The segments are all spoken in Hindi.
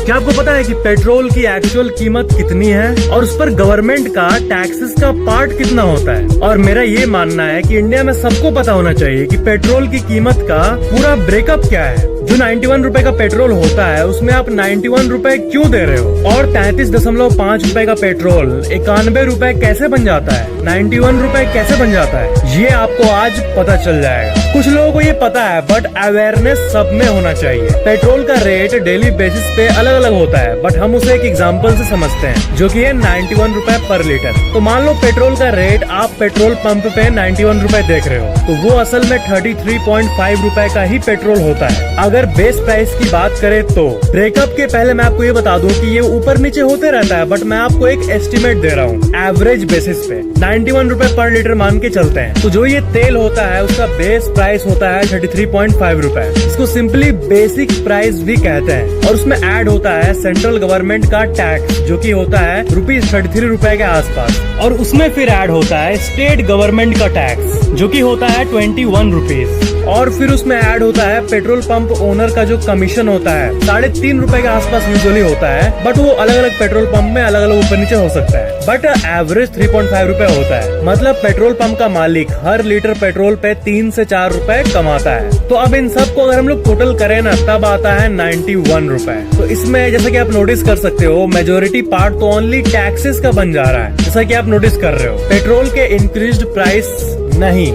क्या आपको पता है कि पेट्रोल की एक्चुअल कीमत कितनी है और उस पर गवर्नमेंट का टैक्सेस का पार्ट कितना होता है? और मेरा ये मानना है कि इंडिया में सबको पता होना चाहिए कि पेट्रोल की कीमत का पूरा ब्रेकअप क्या है। जो 91 रुपए का पेट्रोल होता है उसमें आप 91 रुपए क्यों दे रहे हो, और 33.5 रुपए का पेट्रोल 91 रुपए कैसे बन जाता है, 91 रुपए कैसे बन जाता है, ये आपको आज पता चल जाएगा। कुछ लोगों को ये पता है बट अवेयरनेस सब में होना चाहिए। पेट्रोल का रेट डेली बेसिस पे अलग अलग होता है बट हम उसे एक एग्जांपल से समझते हैं जो कि है 91 रुपए पर लीटर। तो मान लो पेट्रोल का रेट आप पेट्रोल पंप पे 91 रुपए देख रहे हो, तो वो असल में 33.5 रुपए का ही पेट्रोल होता है। अगर बेस प्राइस की बात करें तो ब्रेकअप के पहले मैं आपको ये बता दूं कि ये ऊपर नीचे होते रहता है, बट मैं आपको एक एस्टिमेट दे रहा हूँ एवरेज बेसिस पे 91 रुपए पर लीटर मान के चलते हैं। तो जो ये तेल होता है उसका बेस प्राइस होता है 33.5 रुपए। इसको सिंपली बेसिक प्राइस भी कहते हैं और उसमें ऐड होता है सेंट्रल गवर्नमेंट का टैक्स जो कि होता है ₹33 रुपए के आसपास, और उसमें फिर ऐड होता है स्टेट गवर्नमेंट का टैक्स जो कि होता है 21 रुपीज, और फिर उसमें ऐड होता है पेट्रोल पंप ओनर का जो कमीशन होता है 3.5 रुपए के आसपास यूजुअली होता है, बट वो अलग अलग पेट्रोल पंप में अलग अलग ऊपर नीचे हो सकता है, बट एवरेज 3.5 रुपए होता है। मतलब पेट्रोल पंप का मालिक हर लीटर पेट्रोल पे 3 से 4 रुपए कमाता है। तो अब इन सब को अगर हम लोग टोटल करें ना तब आता है 91 रुपए। तो इसमें जैसा कि आप नोटिस कर सकते हो मेजोरिटी पार्ट तो ओनली टैक्सेस का बन जा रहा है, जैसा कि आप नोटिस कर रहे हो। पेट्रोल के इंक्रीज्ड प्राइस नहीं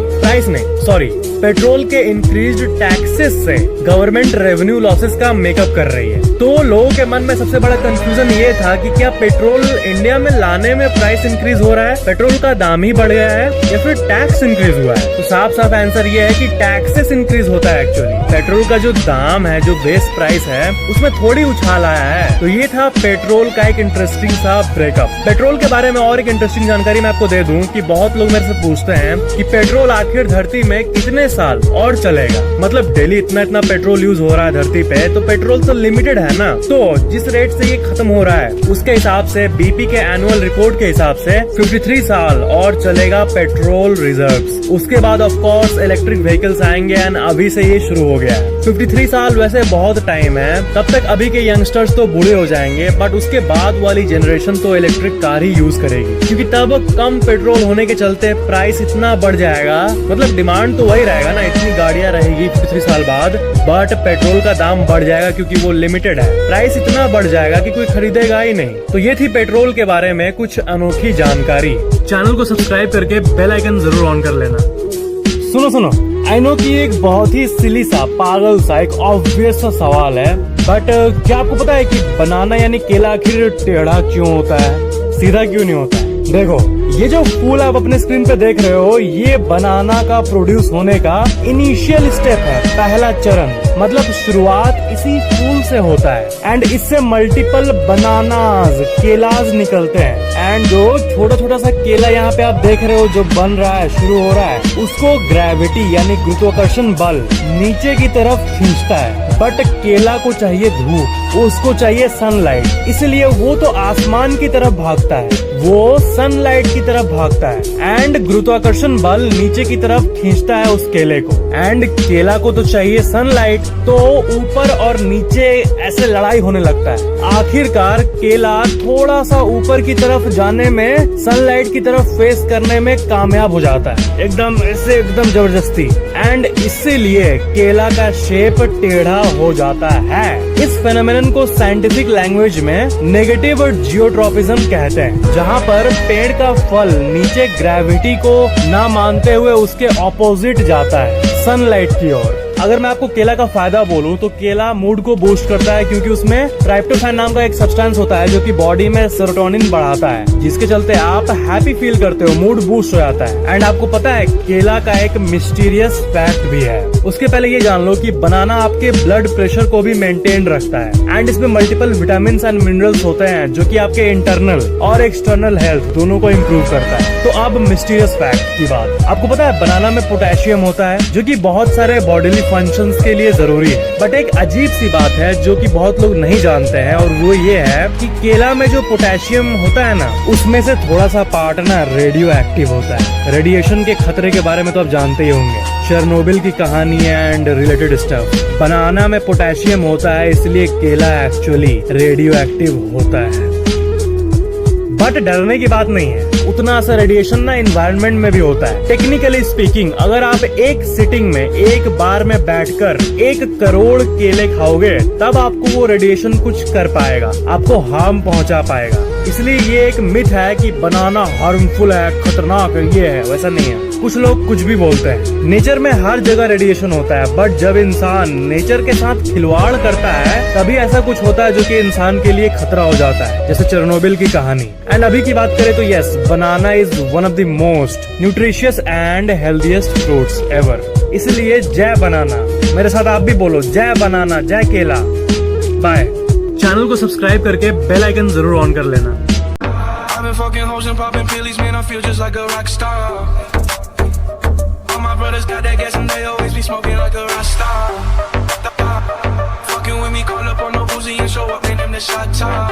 सॉरी पेट्रोल के इंक्रीज्ड टैक्सेस से गवर्नमेंट रेवेन्यू लॉसेस का मेकअप कर रही है। तो लोगों के मन में सबसे बड़ा कंफ्यूजन ये था कि क्या पेट्रोल इंडिया में लाने में प्राइस इंक्रीज हो रहा है, पेट्रोल का दाम ही बढ़ गया है या फिर टैक्स इंक्रीज हुआ है? तो साफ साफ आंसर ये है कि टैक्सेस इंक्रीज होता है एक्चुअली। पेट्रोल का जो दाम है, जो बेस प्राइस है, उसमें थोड़ी उछाल आया है। तो ये था पेट्रोल का एक इंटरेस्टिंग सा ब्रेकअप। पेट्रोल के बारे में और एक इंटरेस्टिंग जानकारी मैं आपको दे दूं कि बहुत लोग मेरे से पूछते हैं कि पेट्रोल आखिर धरती में कितने साल और चलेगा। मतलब डेली इतना पेट्रोल यूज हो रहा है धरती पे, तो पेट्रोल तो लिमिटेड है ना। तो जिस रेट से ये खत्म हो रहा है उसके हिसाब से बीपी के एनुअल रिपोर्ट के हिसाब से 53 साल और चलेगा पेट्रोल रिजर्व्स। उसके बाद ऑफ कोर्स इलेक्ट्रिक व्हीकल्स आएंगे एंड अभी से ये शुरू हो गया है। 53 साल वैसे बहुत टाइम है, तब तक अभी के यंगस्टर्स तो बूढ़े हो जाएंगे, बट उसके बाद वाली जनरेशन तो इलेक्ट्रिक कार ही यूज करेगी, क्योंकि तब कम पेट्रोल होने के चलते प्राइस इतना बढ़ जाएगा। मतलब डिमांड तो वही रहेगा ना, इतनी गाड़ियां रहेगी 53 साल बाद, बट पेट्रोल का दाम बढ़ जाएगा क्योंकि वो लिमिटेड है। प्राइस इतना बढ़ जाएगा कि कोई खरीदेगा ही नहीं। तो ये थी पेट्रोल के बारे में कुछ अनोखी जानकारी। चैनल को सब्सक्राइब करके बेल आइकन जरूर ऑन कर लेना। सुनो आई नो कि एक बहुत ही सिली सा, पागल सा, एक ऑब्वियस सा सवाल है, बट क्या आपको पता है कि बनाना यानी केला आखिर टेढ़ा क्यों होता है, सीधा क्यों नहीं होता है? देखो, ये जो फूल आप अपने स्क्रीन पे देख रहे हो, ये बनाना का प्रोड्यूस होने का इनिशियल स्टेप है, पहला चरण। मतलब शुरुआत इसी फूल से होता है एंड इससे मल्टीपल बनानाज, केलाज निकलते हैं। एंड जो छोटा सा केला यहाँ पे आप देख रहे हो जो बन रहा है, शुरू हो रहा है, उसको ग्रेविटी यानी गुरुत्वाकर्षण बल नीचे की तरफ खींचता है। बट केला को चाहिए धूप, उसको चाहिए सनलाइट, इसलिए वो तो आसमान की तरफ भागता है, वो सनलाइट की तरफ भागता है एंड गुरुत्वाकर्षण बल नीचे की तरफ खींचता है उस केले को। एंड केला को तो चाहिए सनलाइट, तो ऊपर और नीचे ऐसे लड़ाई होने लगता है। आखिरकार केला थोड़ा सा ऊपर की तरफ जाने में, सनलाइट की तरफ फेस करने में कामयाब हो जाता है, एकदम जबरदस्ती। एंड इसीलिए केला का शेप टेढ़ा हो जाता है। इस फेनोमेनन को साइंटिफिक लैंग्वेज में नेगेटिव जियोट्रॉपिज्म कहते हैं, जहाँ पर पेड़ का फल नीचे ग्रेविटी को ना मानते हुए उसके ऑपोजिट जाता है, सनलाइट की ओर। अगर मैं आपको केला का फायदा बोलूं तो केला मूड को बूस्ट करता है, क्योंकि उसमें ट्राइप्टोफैन नाम का एक सब्सटेंस होता है जो कि बॉडी में सेरोटोनिन बढ़ाता है, जिसके चलते आप हैप्पी फील करते हो, मूड बूस्ट हो जाता है। एंड आपको पता है केला का एक मिस्टीरियस फैक्ट भी है। उसके पहले ये जान लो कि बनाना आपके ब्लड प्रेशर को भी मेंटेन रखता है एंड इसमें मल्टीपल विटामिन एंड मिनरल्स होते हैं जो कि आपके इंटरनल और एक्सटर्नल हेल्थ दोनों को इम्प्रूव करता है। तो अब मिस्टीरियस फैक्ट की बात, आपको पता है बनाना में पोटेशियम होता है जो कि बहुत सारे बॉडीली फंक्शंस के लिए जरूरी है। बट एक अजीब सी बात है जो कि बहुत लोग नहीं जानते हैं, और वो ये है कि केला में जो पोटेशियम होता है ना, उसमें से थोड़ा सा पार्ट ना रेडियो एक्टिव होता है। रेडिएशन के खतरे के बारे में तो आप जानते ही होंगे, चेरनोबिल की कहानी एंड रिलेटेड स्टफ। बनाना में पोटेशियम होता है, इसलिए केला एक्चुअली रेडियो एक्टिव होता है। बट डरने की बात नहीं है, उतना सा रेडिएशन ना एनवायरनमेंट में भी होता है। टेक्निकली स्पीकिंग, अगर आप एक सिटिंग में एक बार में बैठकर 1 करोड़ केले खाओगे, तब आपको वो रेडिएशन कुछ कर पाएगा, आपको हार्म पहुंचा पाएगा। इसलिए ये एक मिथ है कि बनाना हार्मफुल है, खतरनाक है, ये है, वैसा नहीं है। कुछ लोग कुछ भी बोलते हैं। नेचर में हर जगह रेडिएशन होता है, बट जब इंसान नेचर के साथ खिलवाड़ करता है, तभी ऐसा कुछ होता है जो कि इंसान के लिए खतरा हो जाता है, जैसे चेरनोबिल की कहानी। एंड अभी की बात करें तो yes, banana is one of the most nutritious and healthiest fruits ever. इसलिए जय बनाना। मेरे साथ आप भी बोलो, जय बनाना, जय केला। बाय। चैनल को सब्सक्राइब करके बेल आइकन जरूर ऑन कर लेना। I've been fucking hoes and popping pillies, man, I feel just like a rock star. All my brothers got that gas and they always be smoking like a rock star. Fucking with me, call up on no Uzi and show up, man, them the shot top.